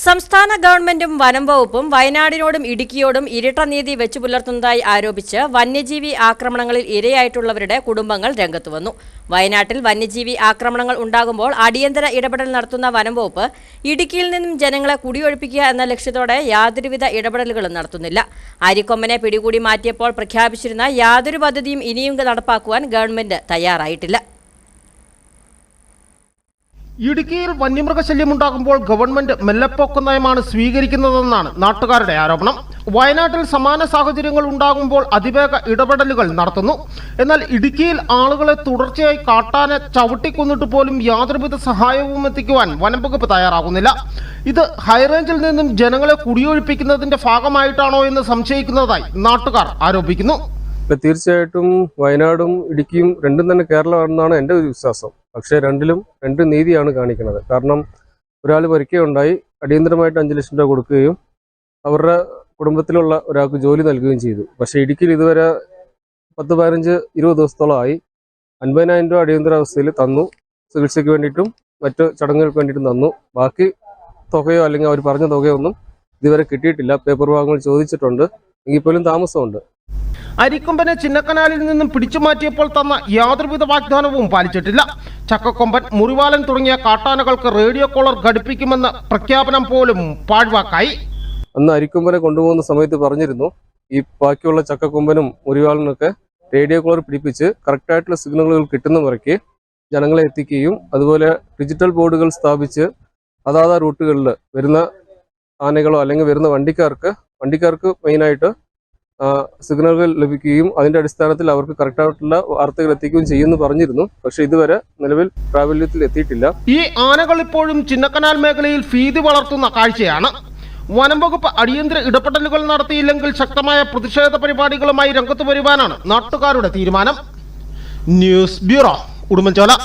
സംസ്ഥാന ഗവൺമെന്റും വനം വകുപ്പും വയനാടിനോടും ഇടുക്കിയോടും ഇരട്ട നീതി വെച്ചുപുലർത്തുന്നതായി ആരോപിച്ച് വന്യജീവി ആക്രമണങ്ങളിൽ ഇരയായിട്ടുള്ളവരുടെ കുടുംബങ്ങൾ രംഗത്തുവന്നു. വയനാട്ടിൽ വന്യജീവി ആക്രമണങ്ങൾ ഉണ്ടാകുമ്പോൾ അടിയന്തര ഇടപെടൽ നടത്തുന്ന വനം വകുപ്പ് ഇടുക്കിയിൽ നിന്നും ജനങ്ങളെ കുടിയൊഴിപ്പിക്കുക എന്ന ലക്ഷ്യത്തോടെ യാതൊരുവിധ ഇടപെടലുകളും നടത്തുന്നില്ല. അരിക്കൊമ്പനെ പിടികൂടി മാറ്റിയപ്പോൾ പ്രഖ്യാപിച്ചിരുന്ന യാതൊരു പദ്ധതിയും ഇനിയും നടപ്പാക്കുവാൻ ഗവൺമെന്റ് തയ്യാറായിട്ടില്ല. ഇടുക്കിയിൽ വന്യമൃഗശല്യമുണ്ടാകുമ്പോൾ ഗവൺമെന്റ് മെല്ലെപ്പോക്ക് നയമാണ് സ്വീകരിക്കുന്നതെന്നാണ് നാട്ടുകാരുടെ ആരോപണം. വയനാട്ടിൽ സമാന സാഹചര്യങ്ങൾ ഉണ്ടാകുമ്പോൾ അതിവേഗ ഇടപെടലുകൾ നടത്തുന്നു. എന്നാൽ ഇടുക്കിയിൽ ആളുകളെ തുടർച്ചയായി കാട്ടാനെ ചവിട്ടിക്കൊന്നിട്ട് പോലും യാതൊരുവിധ സഹായവും എത്തിക്കുവാൻ വനംവകുപ്പ് തയ്യാറാകുന്നില്ല. ഇത് ഹൈറേഞ്ചിൽ നിന്നും ജനങ്ങളെ കുടിയൊഴിപ്പിക്കുന്നതിന്റെ ഭാഗമായിട്ടാണോ എന്ന് സംശയിക്കുന്നതായി നാട്ടുകാർ ആരോപിക്കുന്നു. തീർച്ചയായിട്ടും വയനാടും ഇടുക്കിയും രണ്ടും തന്നെ കേരളമാണെന്നാണ് എൻ്റെ ഒരു വിശ്വാസം. പക്ഷേ രണ്ടിലും രണ്ട് നീതിയാണ് കാണിക്കുന്നത്. കാരണം ഒരാൾ പരിക്കുകയുണ്ടായി, അടിയന്തരമായിട്ട് 5 ലക്ഷം രൂപ കൊടുക്കുകയും അവരുടെ കുടുംബത്തിലുള്ള ഒരാൾക്ക് ജോലി നൽകുകയും ചെയ്തു. പക്ഷേ ഇടുക്കിയിൽ ഇതുവരെ 10, 15, 20 ദിവസത്തോളമായി 50,000 രൂപ അടിയന്തരാവസ്ഥയിൽ തന്നു. ചികിത്സയ്ക്ക് വേണ്ടിയിട്ടും മറ്റു ചടങ്ങുകൾക്ക് വേണ്ടിയിട്ടും തന്നു. ബാക്കി തുകയോ അല്ലെങ്കിൽ അവർ പറഞ്ഞ തുകയോ ഒന്നും ഇതുവരെ കിട്ടിയിട്ടില്ല. പേപ്പർ ഭാഗങ്ങൾ ചോദിച്ചിട്ടുണ്ട്, എങ്കിൽ പോലും താമസമുണ്ട്. അരിക്കൊമ്പനെ ചിന്നക്കനാലിൽ നിന്നും പിടിച്ചു മാറ്റിയപ്പോൾ തന്ന യാതൊരുവിധ വാഗ്ദാനവും പാലിച്ചിട്ടില്ല. ചക്കക്കൊമ്പൻ, മുറിവാലൻ തുടങ്ങിയ കാട്ടാനകൾക്ക് റേഡിയോ കോളർ ഘടിപ്പിക്കുമെന്ന പ്രഖ്യാപനം പോലും പാഴ്വാക്കായി. അന്ന് അരിക്കൊമ്പനെ കൊണ്ടുപോകുന്ന സമയത്ത് പറഞ്ഞിരുന്നു, ഈ ബാക്കിയുള്ള ചക്കക്കൊമ്പനും മുറിവാലനൊക്കെ റേഡിയോ കോളർ പിടിപ്പിച്ച് കറക്റ്റായിട്ടുള്ള സിഗ്നലുകൾ കിട്ടുന്ന മുറയ്ക്ക് ജനങ്ങളെ എത്തിക്കുകയും അതുപോലെ ഡിജിറ്റൽ ബോർഡുകൾ സ്ഥാപിച്ച് അതാത് റൂട്ടുകളിൽ വരുന്ന ആനകളോ അല്ലെങ്കിൽ വരുന്ന വണ്ടിക്കാർക്ക് മെയിനായിട്ട് സിഗ്നലുകൾ ലഭിക്കുകയും അതിന്റെ അടിസ്ഥാനത്തിൽ അവർക്ക് കറക്റ്റായിട്ടുള്ള വാർത്തകൾ എത്തിക്കുകയും ചെയ്യുമെന്ന് പറഞ്ഞിരുന്നു. പക്ഷെ ഇതുവരെ നിലവിൽ പ്രാബല്യത്തിൽ എത്തിയിട്ടില്ല. ഈ ആനകൾ ഇപ്പോഴും ചിന്നക്കനാൽ മേഖലയിൽ ഭീതി വളർത്തുന്ന കാഴ്ചയാണ്. വനം വകുപ്പ് അടിയന്തര ഇടപെടലുകൾ നടത്തിയില്ലെങ്കിൽ ശക്തമായ പ്രതിഷേധ പരിപാടികളുമായി രംഗത്ത് വരുവാനാണ് നാട്ടുകാരുടെ തീരുമാനം. News bureau, Udumbanchola.